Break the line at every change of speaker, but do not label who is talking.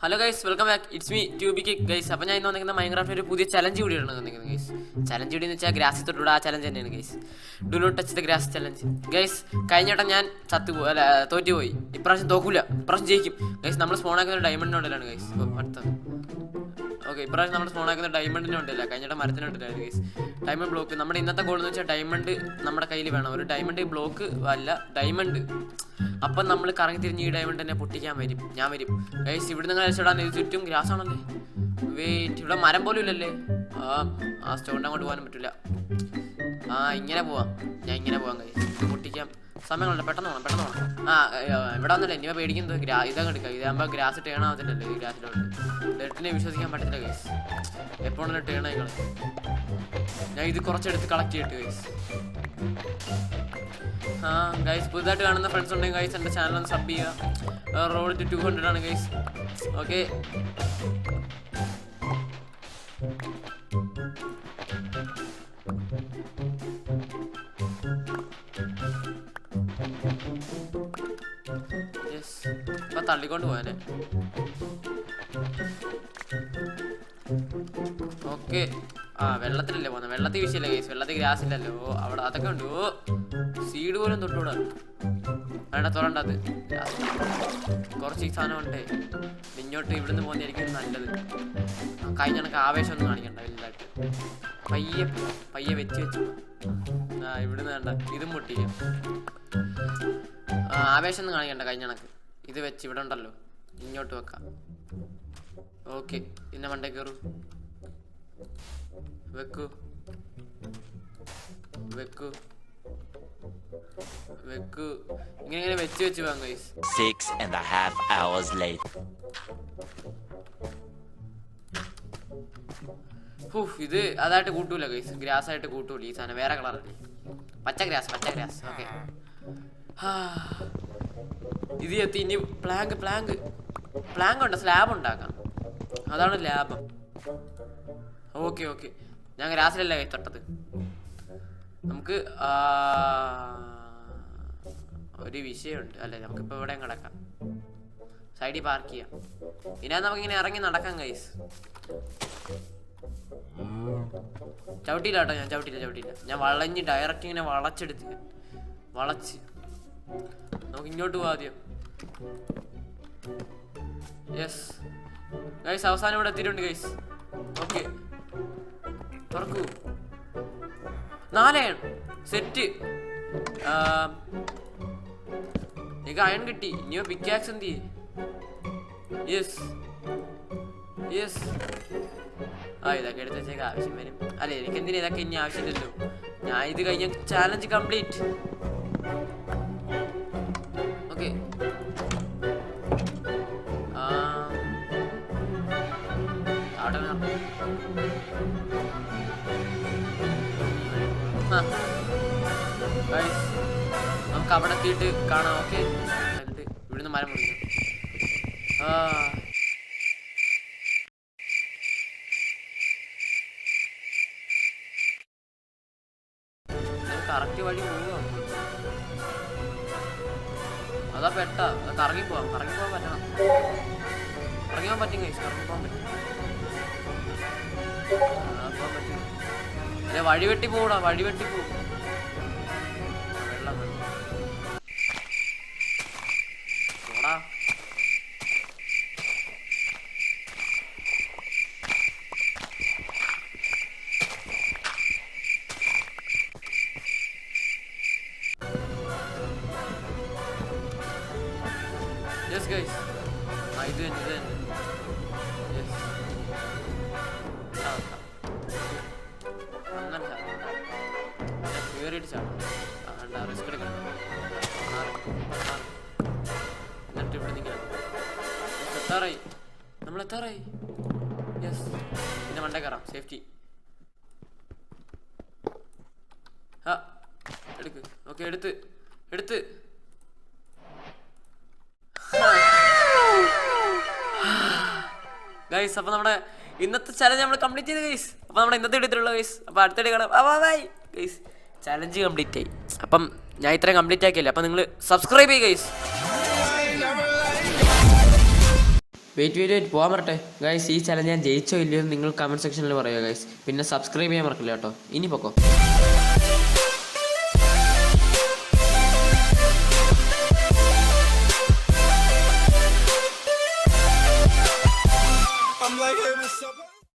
Hello guys, welcome back. It's me ട്യൂബിക്ക് guys. അപ്പോൾ ഞാൻ ഇന്ന് വന്നിരിക്കുന്ന മൈൻക്രാഫ്റ്റ് ഒരു പുതിയ ചലഞ്ച് കൂടിയാണ് വന്നിരിക്കുന്നത് ഗൈസ്. ചലഞ്ച് കൂടി എന്ന് വെച്ചാൽ ഗ്രാസിൽ തൊട്ടുകൂടെ ആ ചലഞ്ച് തന്നെയാണ് guys. Do not touch the grass challenge guys. കഴിഞ്ഞ വട്ടം ഞാൻ തോറ്റുപോയി. ഇപ്രാവശ്യം തോക്കൂല, ഇപ്രാവശ്യം ജയിക്കും ഗൈസ്. നമ്മൾ സ്പോണാക്കുന്ന ഒരു ഡയമണ്ട് ഉണ്ടല്ലാണ് ഗൈസ്. അടുത്തത് ഓക്കെ, ഇപ്രാവശ്യം നമ്മൾ സ്പോണാക്കുന്ന ഡയമണ്ടിന് ഉണ്ടല്ല, കഴിഞ്ഞ മരത്തിനുണ്ടല്ലായിരുന്നു ഗൈസ്. ഡയമണ്ട് ബ്ലോക്ക് നമ്മുടെ ഇന്നത്തെ ഗോൾ എന്ന് വെച്ചാൽ ഡയമണ്ട് നമ്മുടെ കയ്യിൽ വേണം. ഒരു ഡയമണ്ട് ബ്ലോക്ക് അല്ല, ഡയമണ്ട്. അപ്പം നമ്മൾ കറങ്ങി തിരിഞ്ഞ് ഈ ഡയമണ്ട് തന്നെ പൊട്ടിക്കാൻ വരും. ഞാൻ വരും ഗൈസ്. ഇവിടെ നിങ്ങൾ രക്ഷപ്പെടാൻ ഇത് ചുറ്റും ഗ്രാസ് ആണല്ലേ. വെയിറ്റ്, ഇവിടെ മരം പോലും ഇല്ലല്ലേ. ആ സ്റ്റോണിൻ്റെ അങ്ങോട്ട് പോകാനും പറ്റില്ല. ഇങ്ങനെ പോവാം, ഞാൻ ഇങ്ങനെ പോവാം ഗൈസ്. പൊട്ടിക്കാം, സമയങ്ങളുണ്ട്. പെട്ടെന്ന് പോകണം. ഇവിടെ വന്നില്ല ഇനിയോ പേടിക്കുന്നത്. ഇതങ്ങ് എടുക്കാം. ഇതാകുമ്പോൾ ഗ്രാസ് ടേൺ ആവത്തില്ലല്ലോ. ഈ ഗ്രാസിലോട്ട് നെറ്റിനെ വിശ്വസിക്കാൻ പറ്റത്തില്ല ഗൈസ്. എപ്പോഴാണ് ടേൺ ആയിക്കൾ. ഞാൻ ഇത് കുറച്ചെടുത്ത് കളക്ട് ചെയ്തിട്ട് ഗൈസ്. ഗൈസ്, പുതുതായിട്ട് കാണുന്ന ഫ്രണ്ട്സ് ഉണ്ടെങ്കിൽ ഗൈസ് എൻ്റെ ചാനൽ ഒന്ന് സബ് ചെയ്യുക. റോഡ് ടു 200 ആണ് ഗൈസ്. ഓക്കെ, ഇപ്പം തള്ളിക്കൊണ്ട് പോയാലേ. ഓക്കെ, വെള്ളത്തിലല്ലേ പോകുന്നത്. വെള്ളത്തിൽ വിഷയമില്ല ഗൈസ്. വെള്ളത്തിൽ ഗ്രാസ് ഇല്ലല്ലോ. അവിടെ അതൊക്കെ ഉണ്ട്. സീഡ് പോലും തൊട്ടുകൂടാ. വേണ്ട, തുറണ്ടത്. കുറച്ച് ഈ സാധനം ഉണ്ട്. ഇങ്ങോട്ട് ഇവിടുന്ന് പോകുന്നതായിരിക്കും നല്ലത്. കഴിഞ്ഞ കണക്ക് ആവേശമൊന്നും കാണിക്കണ്ട വലുതായിട്ട്. പയ്യെ വെച്ച് ഇവിടുന്ന് വേണ്ട. ഇതും പൊട്ടിക്കാം. ആവേശം ഒന്നും കാണിക്കണ്ട. കഴിഞ്ഞ കണക്ക് ഇത് വെച്ച് ഇവിടെ ഉണ്ടല്ലോ, ഇങ്ങോട്ട് വെക്കാം. ഓക്കെ, പിന്നെ മണ്ടേ കയറൂ. വെക്കൂ. ഇങ്ങനെ വെച്ച് പോകാം ഗൈസ്.
6.5 hours later.
ഇത് അതായിട്ട് കൂട്ടൂല ഗൈസ്. ഗ്രാസ് ആയിട്ട് കൂട്ടൂല ഈ സാധനം. വേറെ കളറല്ലേ, പച്ച ഗ്രാസ്. ഓക്കെ, ഇത് എത്തി. ഇനി പ്ലാങ്ക് ഉണ്ട്. സ്ലാബ് ഉണ്ടാക്കാം, അതാണ് ലാഭം. ഓക്കെ, ഞാൻ ഗ്രാസിലല്ല കൈ തൊട്ടത്. നമുക്ക് ഒരു വിഷയമുണ്ട് അല്ലേ. നമുക്കിപ്പോൾ ഇവിടെ കിടക്കാം, സൈഡിൽ പാർക്ക് ചെയ്യാം. പിന്നെ നമുക്കിങ്ങനെ ഇറങ്ങി നടക്കാം ഗൈസ്. ചവിട്ടിയില്ല കേട്ടോ, ഞാൻ ചവിട്ടിയില്ല. ഞാൻ വളഞ്ഞ് ഡയറക്റ്റ് ഇങ്ങനെ വളച്ച് നമുക്ക് ഇങ്ങോട്ട് പോവാം ആദ്യം. യെസ് ഗൈസ്, അവസാനം ഇവിടെ എത്തിയിട്ടുണ്ട് ഗൈസ്. ഓക്കെ, തുറക്കൂ. 4 സെറ്റ്. എനിക്ക് അയൺ കിട്ടി. ഇനിയോ പിക്കാക്സ് എന്ത് ചെയ്യേ. യെസ്, ഇതൊക്കെ എടുത്ത് വെച്ചേക്ക്. ആവശ്യം വരും അല്ലേ. എനിക്കെന്തിനാ ഇതൊക്കെ ഇനി ആവശ്യമില്ലല്ലോ. ഞാൻ ഇത് കഴിഞ്ഞ ചാലഞ്ച് കംപ്ലീറ്റ്. ഓക്കെ, നമുക്ക് അവിടെ എത്തിയിട്ട് കാണാം. ഓക്കെ, ഇവിടുന്ന് മരം മുറിക്കും. കറക്റ്റ് വഴി പോവുക. അതാ കറങ്ങി പോവാൻ പറ്റണം. കറങ്ങി പോകാൻ പറ്റും ഗൈസ്. അല്ലെ വഴി വെട്ടി പോകൂടാ. പോകും. വെള്ളം പോടാ. യെസ് ഗൈസ്, ഇത് തന്നെ. യെസ്, അങ്ങനെ കയറിയിട്ട് ചാടാം. റിസ്ക് എടുക്കണം. എന്നിട്ട് ഇവിടെ നിൽക്കണം. നമ്മൾ എത്താറായി. യെസ്, പിന്നെ മണ്ടേ കയറാം. സേഫ്റ്റി. എടുക്ക്. ഓക്കെ, എടുത്ത് ഗൈസ്. അപ്പോൾ നമ്മുടെ ഇന്നത്തെ ചലഞ്ച് നമ്മൾ കംപ്ലീറ്റ് ചെയ്ത് ഗൈസ്. അപ്പോൾ നമ്മുടെ ഇന്നത്തെ എടുത്തിട്ടുള്ള ഗൈസ്. അപ്പോൾ അടുത്തിടെ കാണാം. Bye guys. ചലഞ്ച് കംപ്ലീറ്റ് ആയി. അപ്പം ഞാൻ ഇത്രയും കംപ്ലീറ്റ് ആക്കിയല്ലേ. അപ്പം നിങ്ങൾ സബ്സ്ക്രൈബ് ചെയ്യുക ഗൈസ്. വെയിറ്റ് പോകാൻ പറ്റട്ടെ ഗൈസ്. ഈ ചലഞ്ച് ഞാൻ ജയിച്ചോ ഇല്ലയോ എന്ന് നിങ്ങൾ കമൻറ്റ് സെക്ഷനിൽ പറയുക ഗൈസ്. പിന്നെ സബ്സ്ക്രൈബ് ചെയ്യാൻ മറക്കില്ല കേട്ടോ. ഇനി പൊക്കോ.